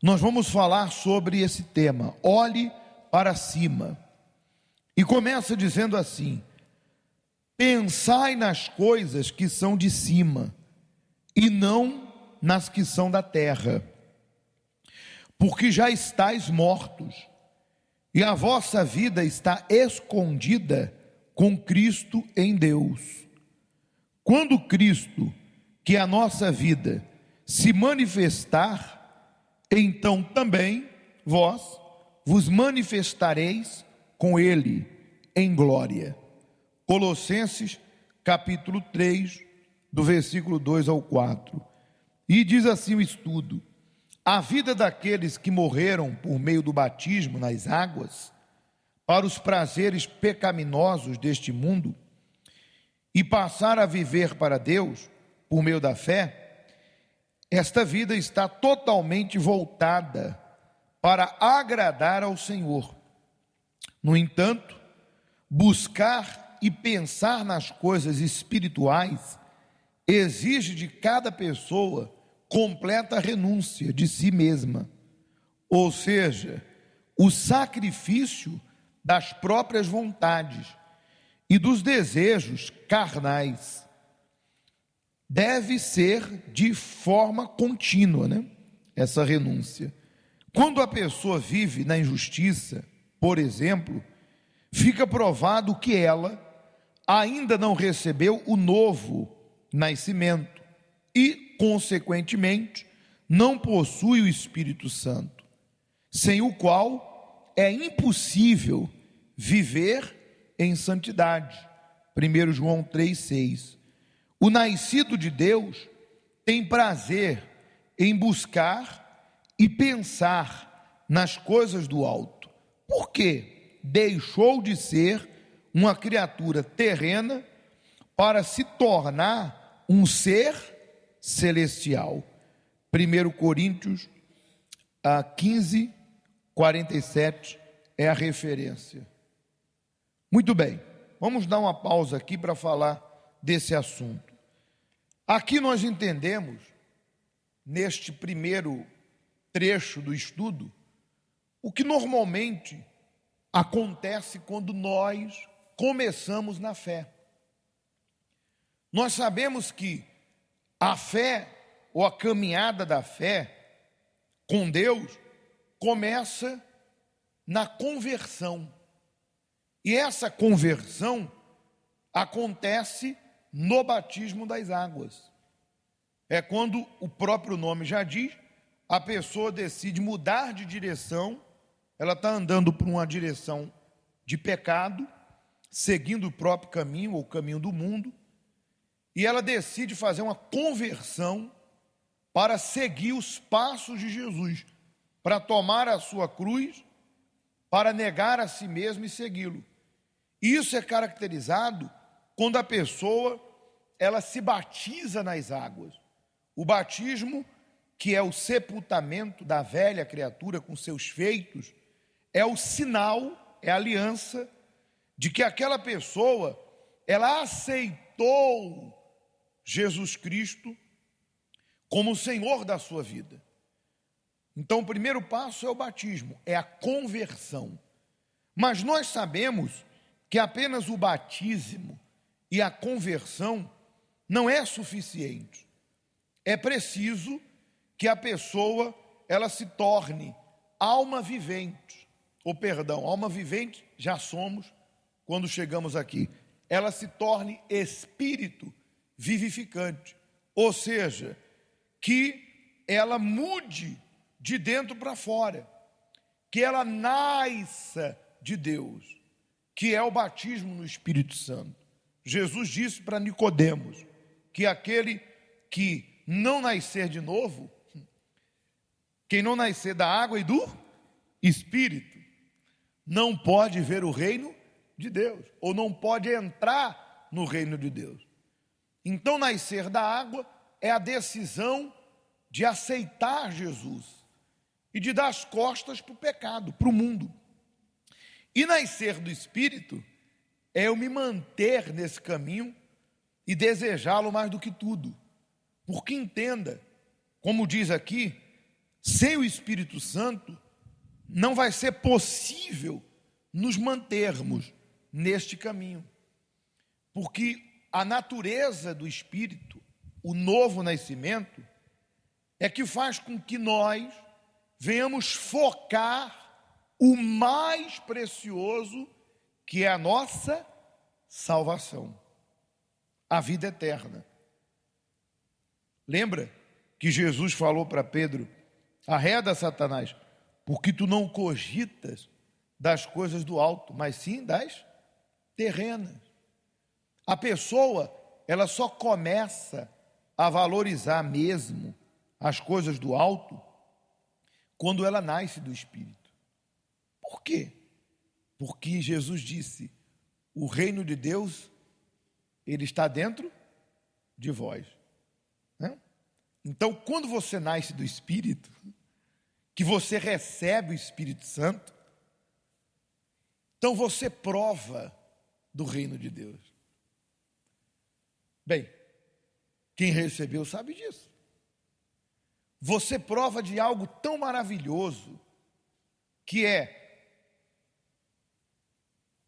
nós vamos falar sobre esse tema, olhe para cima. E começa dizendo assim: pensai nas coisas que são de cima, e não nas que são da terra, porque já estáis mortos, e a vossa vida está escondida com Cristo em Deus. Quando Cristo, que é a nossa vida, se manifestar, então também vós vos manifestareis com Ele em glória. Colossenses capítulo 3, do versículo 2 ao 4. E diz assim o estudo: a vida daqueles que morreram por meio do batismo nas águas, para os prazeres pecaminosos deste mundo, e passar a viver para Deus por meio da fé, esta vida está totalmente voltada para agradar ao Senhor. No entanto, buscar e pensar nas coisas espirituais exige de cada pessoa completa renúncia de si mesma, ou seja, o sacrifício das próprias vontades e dos desejos carnais. Deve ser de forma contínua, essa renúncia. Quando a pessoa vive na injustiça, por exemplo, fica provado que ela ainda não recebeu o novo nascimento e, consequentemente, não possui o Espírito Santo, sem o qual é impossível viver em santidade. 1 João 3,6. O nascido de Deus tem prazer em buscar e pensar nas coisas do alto, porque deixou de ser uma criatura terrena para se tornar um ser celestial. 1 Coríntios 15, 47 é a referência. Muito bem, vamos dar uma pausa aqui para falar desse assunto. Aqui nós entendemos, neste primeiro trecho do estudo, o que normalmente acontece quando nós começamos na fé. Nós sabemos que a fé, ou a caminhada da fé com Deus, começa na conversão. E essa conversão acontece no batismo das águas. É quando o próprio nome já diz, a pessoa decide mudar de direção, ela está andando por uma direção de pecado, seguindo o próprio caminho, ou o caminho do mundo, e ela decide fazer uma conversão para seguir os passos de Jesus, para tomar a sua cruz, para negar a si mesmo e segui-lo. Isso é caracterizado quando a pessoa ela se batiza nas águas. O batismo, que é o sepultamento da velha criatura com seus feitos, é o sinal, é a aliança de que aquela pessoa ela aceitou Jesus Cristo como o Senhor da sua vida. Então o primeiro passo é o batismo, é a conversão. Mas nós sabemos que apenas o batismo e a conversão não é suficiente. É preciso que a pessoa ela se torne alma vivente. Alma vivente já somos quando chegamos aqui. Ela se torne espírito vivificante. Ou seja, que ela mude de dentro para fora. Que ela nasça de Deus, que é o batismo no Espírito Santo. Jesus disse para Nicodemos que aquele que não nascer de novo, quem não nascer da água e do Espírito, não pode ver o reino de Deus, ou não pode entrar no reino de Deus. Então nascer da água é a decisão de aceitar Jesus e de dar as costas para o pecado, para o mundo. E nascer do Espírito é eu me manter nesse caminho e desejá-lo mais do que tudo. Porque entenda, como diz aqui, sem o Espírito Santo, não vai ser possível nos mantermos neste caminho. Porque a natureza do Espírito, o novo nascimento, é que faz com que nós venhamos focar o mais precioso, que é a nossa salvação, a vida eterna. Lembra que Jesus falou para Pedro: arreda, Satanás, porque tu não cogitas das coisas do alto, mas sim das terrenas. A pessoa, ela só começa a valorizar mesmo as coisas do alto quando ela nasce do Espírito. Por quê? Porque Jesus disse: o reino de Deus, ele está dentro de vós. Né? Então, quando você nasce do Espírito, que você recebe o Espírito Santo, então você prova do reino de Deus. Bem, quem recebeu sabe disso. Você prova de algo tão maravilhoso, que é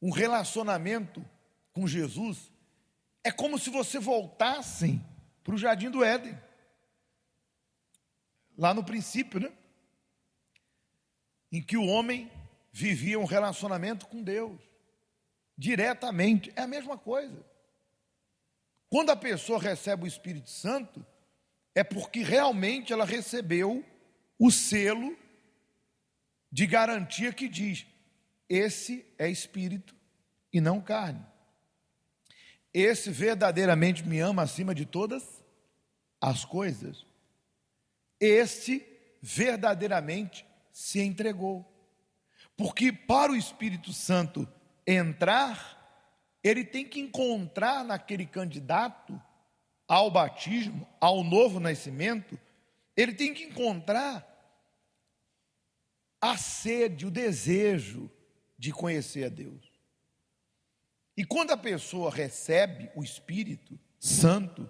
um relacionamento com Jesus. É como se você voltasse para o Jardim do Éden, lá no princípio, né? Em que o homem vivia um relacionamento com Deus, diretamente. É a mesma coisa. Quando a pessoa recebe o Espírito Santo, é porque realmente ela recebeu o selo de garantia que diz: esse é espírito e não carne. Esse verdadeiramente me ama acima de todas as coisas. Este verdadeiramente se entregou. Porque para o Espírito Santo entrar, ele tem que encontrar naquele candidato ao batismo, ao novo nascimento, ele tem que encontrar a sede, o desejo de conhecer a Deus. E quando a pessoa recebe o Espírito Santo,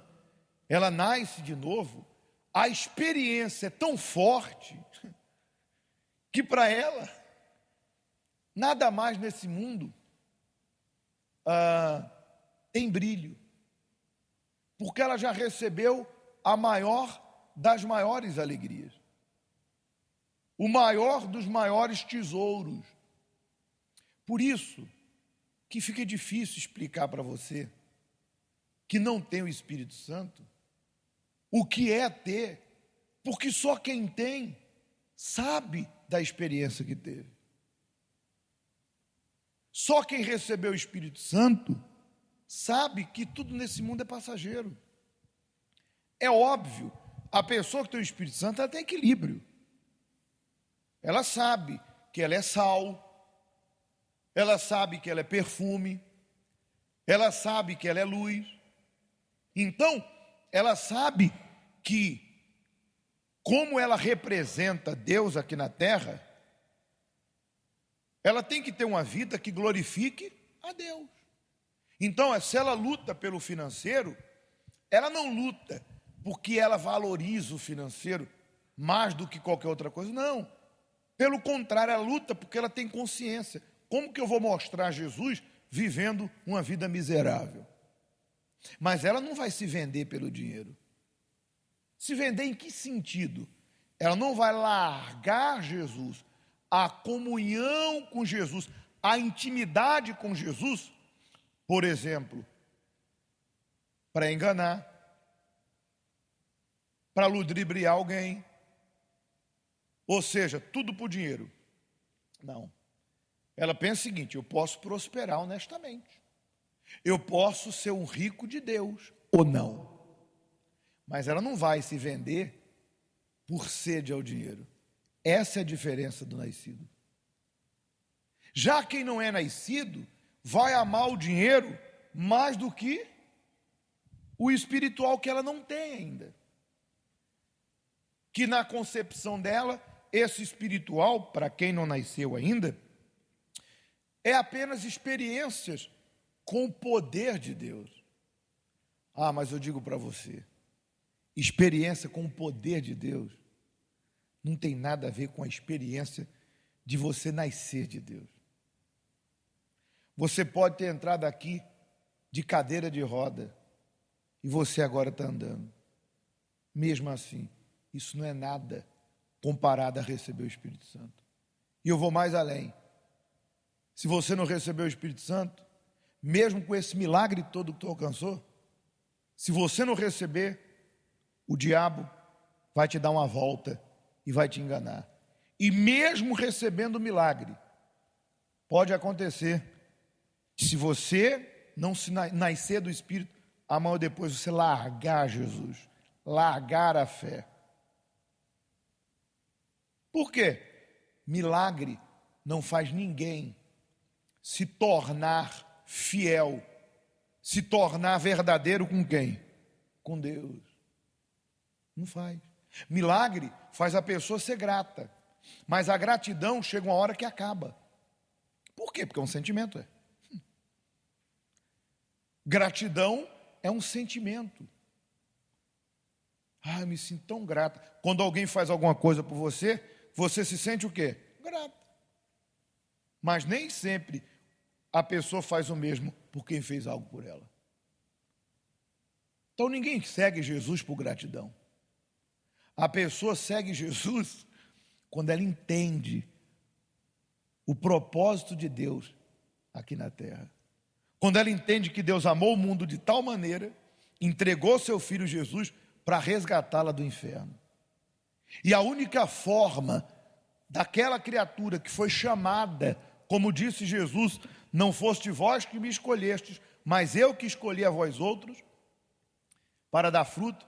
ela nasce de novo, a experiência é tão forte que para ela, nada mais nesse mundo tem brilho. Porque ela já recebeu a maior das maiores alegrias, o maior dos maiores tesouros. Por isso que fica difícil explicar para você que não tem o Espírito Santo o que é ter, porque só quem tem sabe da experiência que teve. Só quem recebeu o Espírito Santo sabe que tudo nesse mundo é passageiro. É óbvio, a pessoa que tem o Espírito Santo, ela tem equilíbrio. Ela sabe que ela é sal, ela sabe que ela é perfume, ela sabe que ela é luz. Então, ela sabe que, como ela representa Deus aqui na terra, ela tem que ter uma vida que glorifique a Deus. Então, se ela luta pelo financeiro, ela não luta porque ela valoriza o financeiro mais do que qualquer outra coisa. Não. Pelo contrário, ela luta porque ela tem consciência. Como que eu vou mostrar Jesus vivendo uma vida miserável? Mas ela não vai se vender pelo dinheiro. Se vender em que sentido? Ela não vai largar Jesus, a comunhão com Jesus, a intimidade com Jesus, por exemplo, para enganar, para ludibriar alguém, ou seja, tudo por dinheiro. Não. Ela pensa o seguinte: eu posso prosperar honestamente, eu posso ser um rico de Deus, ou não. Mas ela não vai se vender por sede ao dinheiro. Essa é a diferença do nascido. Já quem não é nascido vai amar o dinheiro mais do que o espiritual, que ela não tem ainda. Que na concepção dela, esse espiritual, para quem não nasceu ainda, é apenas experiências com o poder de Deus. Mas eu digo para você, experiência com o poder de Deus não tem nada a ver com a experiência de você nascer de Deus. Você pode ter entrado aqui de cadeira de roda e você agora está andando. Mesmo assim, isso não é nada comparado a receber o Espírito Santo. E eu vou mais além. Se você não recebeu o Espírito Santo, mesmo com esse milagre todo que tu alcançou, se você não receber, o diabo vai te dar uma volta e vai te enganar. E mesmo recebendo o milagre, pode acontecer que se você não se nascer do Espírito, amanhã ou depois você largar Jesus, largar a fé. Por quê? Milagre não faz ninguém se tornar fiel, se tornar verdadeiro com quem? Com Deus. Não faz. Milagre faz a pessoa ser grata, mas a gratidão chega uma hora que acaba. Por quê? Porque é um sentimento. Gratidão é um sentimento. Eu me sinto tão grato. Quando alguém faz alguma coisa por você, você se sente o quê? Grato. Mas nem sempre a pessoa faz o mesmo por quem fez algo por ela. Então ninguém segue Jesus por gratidão. A pessoa segue Jesus quando ela entende o propósito de Deus aqui na terra. Quando ela entende que Deus amou o mundo de tal maneira, entregou seu filho Jesus para resgatá-la do inferno. E a única forma daquela criatura que foi chamada, como disse Jesus, não foste vós que me escolhestes, mas eu que escolhi a vós outros, para dar fruto.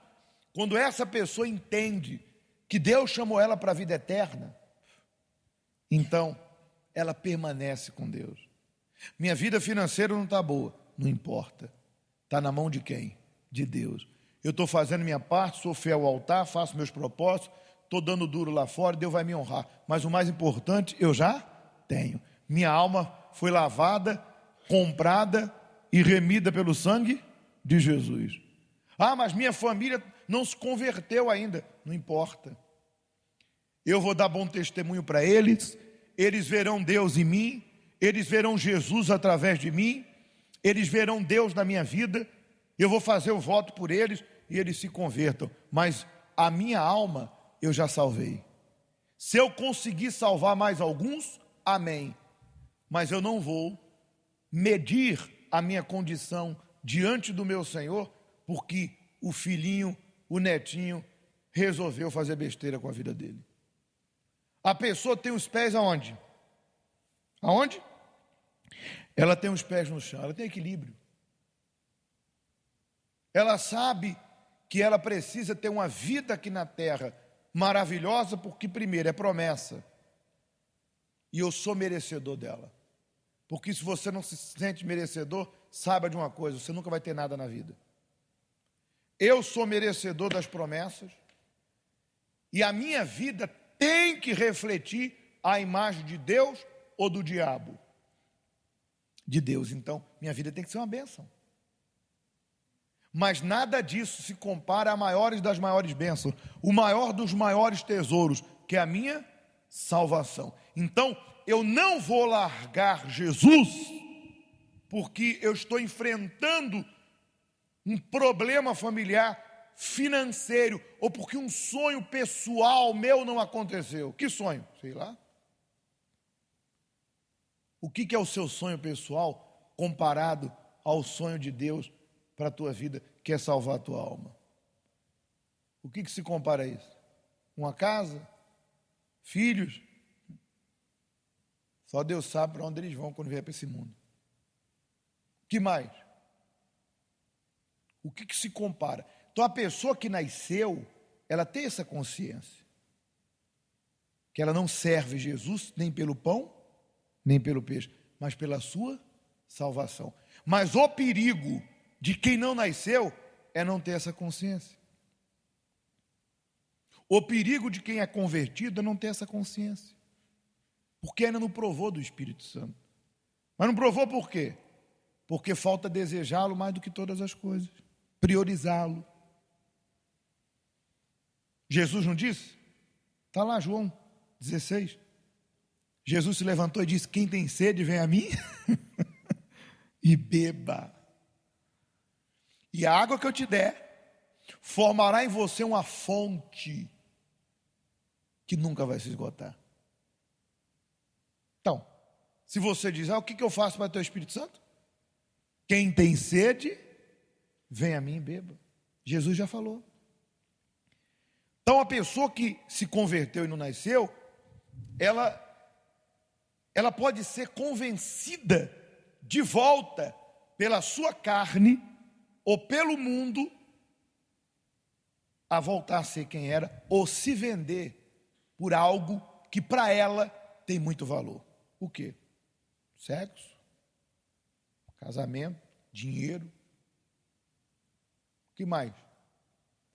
Quando essa pessoa entende que Deus chamou ela para a vida eterna, então ela permanece com Deus. Minha vida financeira não está boa, não importa. Está na mão de quem? De Deus. Eu estou fazendo minha parte, sou fiel ao altar, faço meus propósitos, estou dando duro lá fora, Deus vai me honrar. Mas o mais importante, eu já tenho. Minha alma foi lavada, comprada e remida pelo sangue de Jesus. Mas minha família não se converteu ainda. Não importa. Eu vou dar bom testemunho para eles, eles verão Deus em mim, eles verão Jesus através de mim, eles verão Deus na minha vida, eu vou fazer o voto por eles e eles se convertam. Mas a minha alma eu já salvei. Se eu conseguir salvar mais alguns, amém. Mas eu não vou medir a minha condição diante do meu Senhor, porque o filhinho, o netinho, resolveu fazer besteira com a vida dele. A pessoa tem os pés aonde? Aonde? Ela tem os pés no chão, ela tem equilíbrio. Ela sabe que ela precisa ter uma vida aqui na terra maravilhosa, porque primeiro é promessa. E eu sou merecedor dela. Porque se você não se sente merecedor, saiba de uma coisa, você nunca vai ter nada na vida. Eu sou merecedor das promessas e a minha vida tem que refletir a imagem de Deus ou do diabo? De Deus. Então, minha vida tem que ser uma bênção. Mas nada disso se compara a maiores das maiores bênçãos, o maior dos maiores tesouros, que é a minha salvação. Então, eu não vou largar Jesus, porque eu estou enfrentando um problema familiar, financeiro, ou porque um sonho pessoal meu não aconteceu. Que sonho? Sei lá. O que é o seu sonho pessoal comparado ao sonho de Deus para a tua vida, que é salvar a tua alma? O que se compara a isso? Uma casa? Filhos? Só Deus sabe para onde eles vão quando vier para esse mundo. O que mais? O que se compara? Então a pessoa que nasceu, ela tem essa consciência, que ela não serve Jesus nem pelo pão, nem pelo peixe, mas pela sua salvação. Mas o perigo de quem não nasceu é não ter essa consciência. O perigo de quem é convertido é não ter essa consciência, porque ainda não provou do Espírito Santo. Mas não provou por quê? Porque falta desejá-lo mais do que todas as coisas, priorizá-lo. Jesus não disse? Está lá João 16. Jesus se levantou e disse: quem tem sede, vem a mim e beba. E a água que eu te der formará em você uma fonte que nunca vai se esgotar. Então, se você diz: o que eu faço para ter o Espírito Santo? Quem tem sede, vem a mim e beba. Jesus já falou. Então, a pessoa que se converteu e não nasceu, ela pode ser convencida de volta pela sua carne ou pelo mundo a voltar a ser quem era, ou se vender por algo que para ela tem muito valor. O quê? Sexo, casamento, dinheiro. O que mais?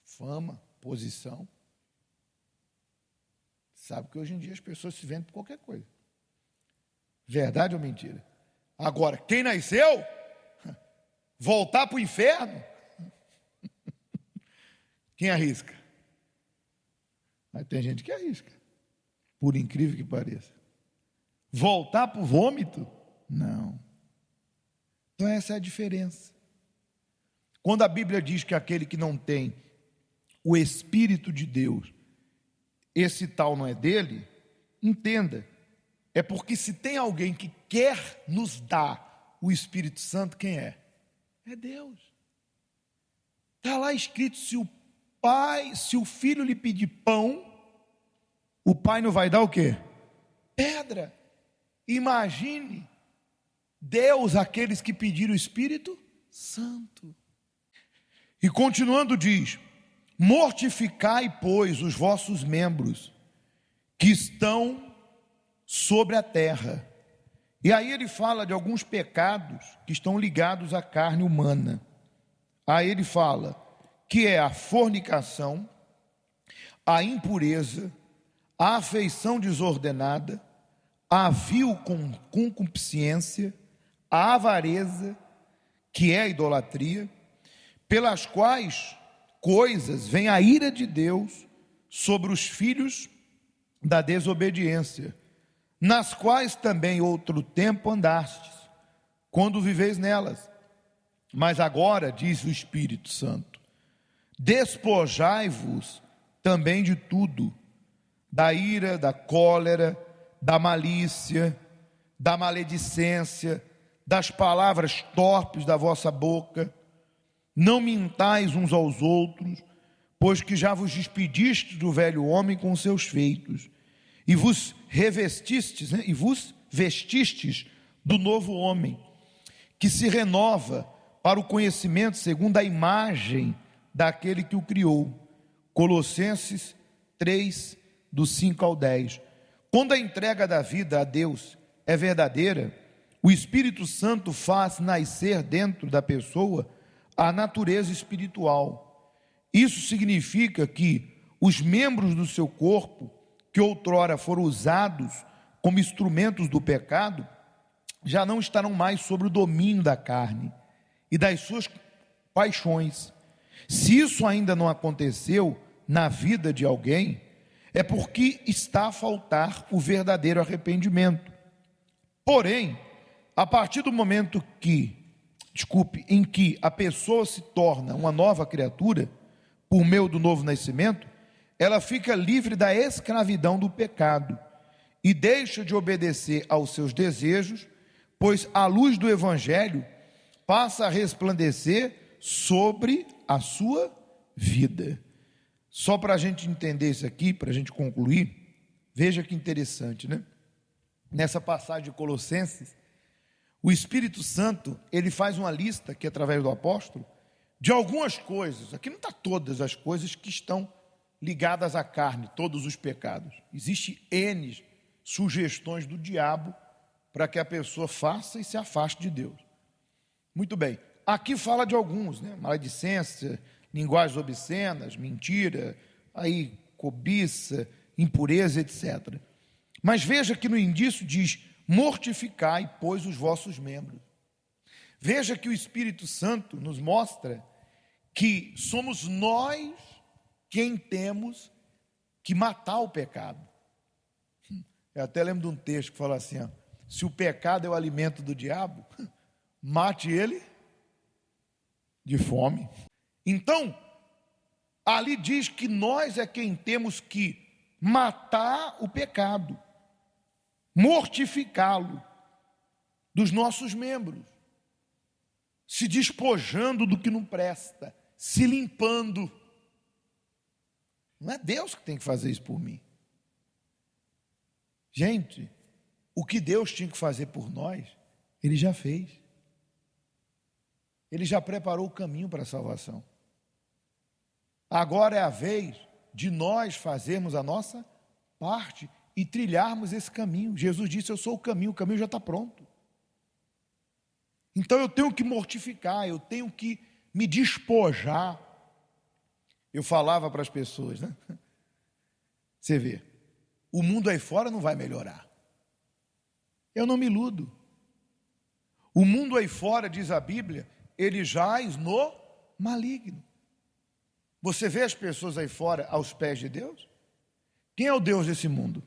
Fama, posição. Sabe que hoje em dia as pessoas se vendem por qualquer coisa. Verdade ou mentira? Agora, quem nasceu, voltar para o inferno, quem arrisca? Mas tem gente que arrisca, por incrível que pareça. Voltar para o vômito? Não. Então essa é a diferença. Quando a Bíblia diz que aquele que não tem o Espírito de Deus, esse tal não é dele, entenda, é porque se tem alguém que quer nos dar o Espírito Santo, quem é? É Deus. Está lá escrito: se o filho lhe pedir pão, o pai não vai dar o quê? Pedra. Imagine Deus aqueles que pediram o Espírito Santo. E continuando diz: mortificai, pois, os vossos membros que estão sobre a terra. E aí ele fala de alguns pecados que estão ligados à carne humana. Aí ele fala que é a fornicação, a impureza, a afeição desordenada, a vil concupiscência, a avareza, que é a idolatria, pelas quais coisas vem a ira de Deus sobre os filhos da desobediência, nas quais também outro tempo andastes, quando viveis nelas. Mas agora, diz o Espírito Santo, despojai-vos também de tudo, da ira, da cólera, da malícia, da maledicência, das palavras torpes da vossa boca. Não mintais uns aos outros, pois que já vos despedistes do velho homem com seus feitos, e vos revestistes, e vos vestistes do novo homem, que se renova para o conhecimento segundo a imagem daquele que o criou. Colossenses 3, do 5 ao 10. Quando a entrega da vida a Deus é verdadeira, o Espírito Santo faz nascer dentro da pessoa a natureza espiritual. Isso significa que os membros do seu corpo, que outrora foram usados como instrumentos do pecado, já não estarão mais sob o domínio da carne e das suas paixões. Se isso ainda não aconteceu na vida de alguém, é porque está a faltar o verdadeiro arrependimento. Porém, a partir do momento em que a pessoa se torna uma nova criatura, por meio do novo nascimento, ela fica livre da escravidão do pecado e deixa de obedecer aos seus desejos, pois a luz do Evangelho passa a resplandecer sobre a sua vida. Só para a gente entender isso aqui, para a gente concluir, veja que interessante, né? Nessa passagem de Colossenses, o Espírito Santo, ele faz uma lista, que através do apóstolo, de algumas coisas. Aqui não está todas as coisas que estão ligadas à carne, todos os pecados. Existem N sugestões do diabo para que a pessoa faça e se afaste de Deus. Muito bem. Aqui fala de alguns, né? Maledicência, linguagens obscenas, mentira, aí cobiça, impureza, etc. Mas veja que no indício diz: mortificai, pois, os vossos membros. Veja que o Espírito Santo nos mostra que somos nós quem temos que matar o pecado. Eu até lembro de um texto que fala assim, ó, se o pecado é o alimento do diabo, mate ele de fome. Então, ali diz que nós é quem temos que matar o pecado, mortificá-lo dos nossos membros, se despojando do que não presta, se limpando. Não é Deus que tem que fazer isso por mim. Gente, o que Deus tinha que fazer por nós, Ele já fez. Ele já preparou o caminho para a salvação. Agora é a vez de nós fazermos a nossa parte e trilharmos esse caminho. Jesus disse, eu sou o caminho já está pronto. Então eu tenho que mortificar, eu tenho que me despojar. Eu falava para as pessoas, né? Você vê, o mundo aí fora não vai melhorar. Eu não me iludo. O mundo aí fora, diz a Bíblia, ele jaz no maligno. Você vê as pessoas aí fora aos pés de Deus? Quem é o Deus desse mundo?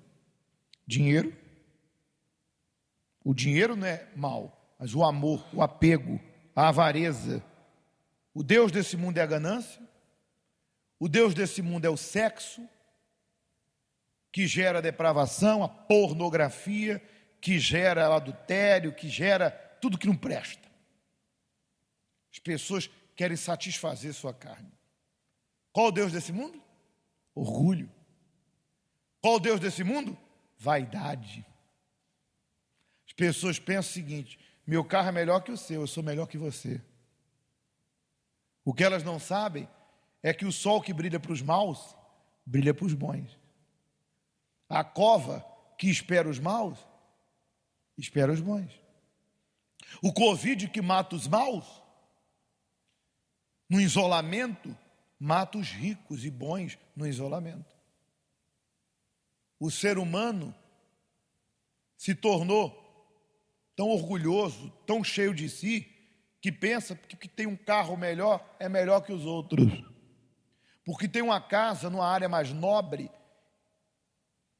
Dinheiro. O dinheiro não é mal, mas o amor, o apego, a avareza. O Deus desse mundo é a ganância. O Deus desse mundo é o sexo, que gera a depravação, a pornografia, que gera o adultério, que gera tudo que não presta. As pessoas querem satisfazer sua carne. Qual o Deus desse mundo? Orgulho. Qual o Deus desse mundo? Vaidade. As pessoas pensam o seguinte, meu carro é melhor que o seu, eu sou melhor que você. O que elas não sabem é que o sol que brilha para os maus, brilha para os bons. A cova que espera os maus, espera os bons. O Covid que mata os maus, no isolamento, mata os ricos e bons no isolamento. O ser humano se tornou tão orgulhoso, tão cheio de si, que pensa que tem um carro melhor, é melhor que os outros. Porque tem uma casa numa área mais nobre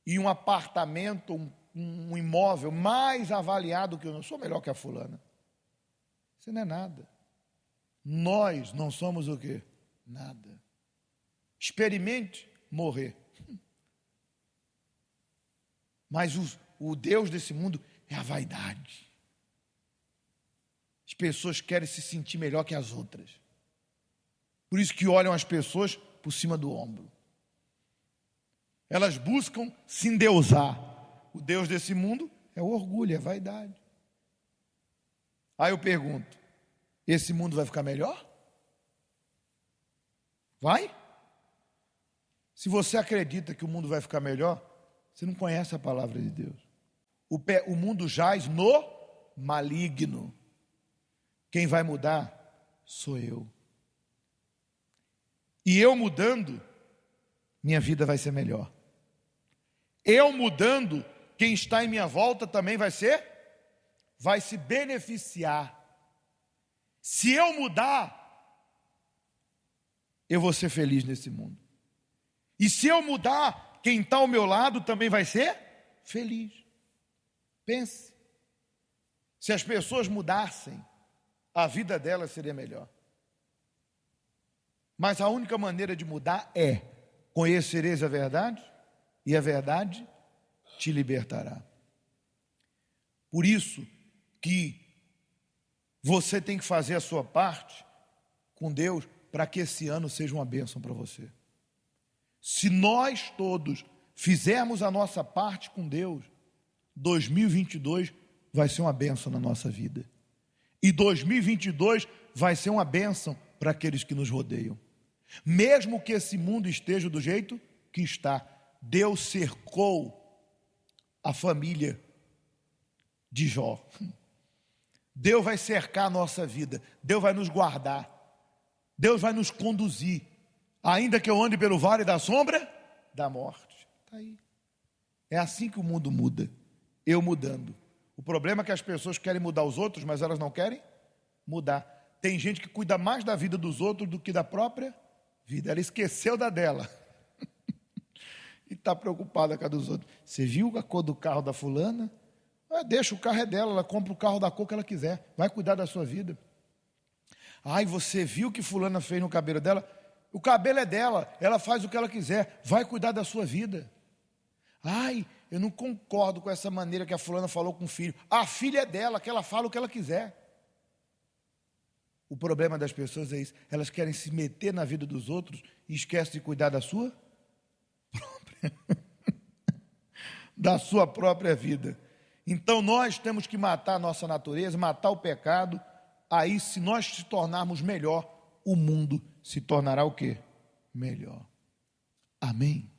e um apartamento, um imóvel mais avaliado que eu. Não sou melhor que a fulana. Isso não é nada. Nós não somos o quê? Nada. Experimente morrer. Mas o Deus desse mundo é a vaidade. As pessoas querem se sentir melhor que as outras. Por isso que olham as pessoas por cima do ombro. Elas buscam se endeusar. O Deus desse mundo é o orgulho, é a vaidade. Aí eu pergunto, esse mundo vai ficar melhor? Vai? Se você acredita que o mundo vai ficar melhor, você não conhece a palavra de Deus. O mundo jaz no maligno. Quem vai mudar sou eu. E eu mudando, minha vida vai ser melhor. Eu mudando, quem está em minha volta também vai se beneficiar. Se eu mudar, eu vou ser feliz nesse mundo. E se eu mudar, quem está ao meu lado também vai ser feliz. Pense. Se as pessoas mudassem, a vida delas seria melhor. Mas a única maneira de mudar é: conhecereis a verdade, e a verdade te libertará. Por isso que você tem que fazer a sua parte com Deus, para que esse ano seja uma bênção para você. Se nós todos fizermos a nossa parte com Deus, 2022 vai ser uma bênção na nossa vida. E 2022 vai ser uma bênção para aqueles que nos rodeiam. Mesmo que esse mundo esteja do jeito que está, Deus cercou a família de Jó. Deus vai cercar a nossa vida, Deus vai nos guardar, Deus vai nos conduzir. Ainda que eu ande pelo vale da sombra da morte. Está aí. É assim que o mundo muda, eu mudando. O problema é que as pessoas querem mudar os outros, mas elas não querem mudar. Tem gente que cuida mais da vida dos outros do que da própria vida. Ela esqueceu da dela. E está preocupada com a dos outros. Você viu a cor do carro da fulana? Deixa, o carro é dela, ela compra o carro da cor que ela quiser. Vai cuidar da sua vida. Ai, você viu o que fulana fez no cabelo dela? O cabelo é dela, ela faz o que ela quiser. Vai cuidar da sua vida. Ai, eu não concordo com essa maneira que a fulana falou com o filho. A filha é dela, que ela fala o que ela quiser. O problema das pessoas é isso. Elas querem se meter na vida dos outros e esquecem de cuidar da sua própria, da sua própria vida. Então nós temos que matar a nossa natureza, matar o pecado. Aí, se nós se tornarmos melhor, o mundo se tornará o quê? Melhor. Amém?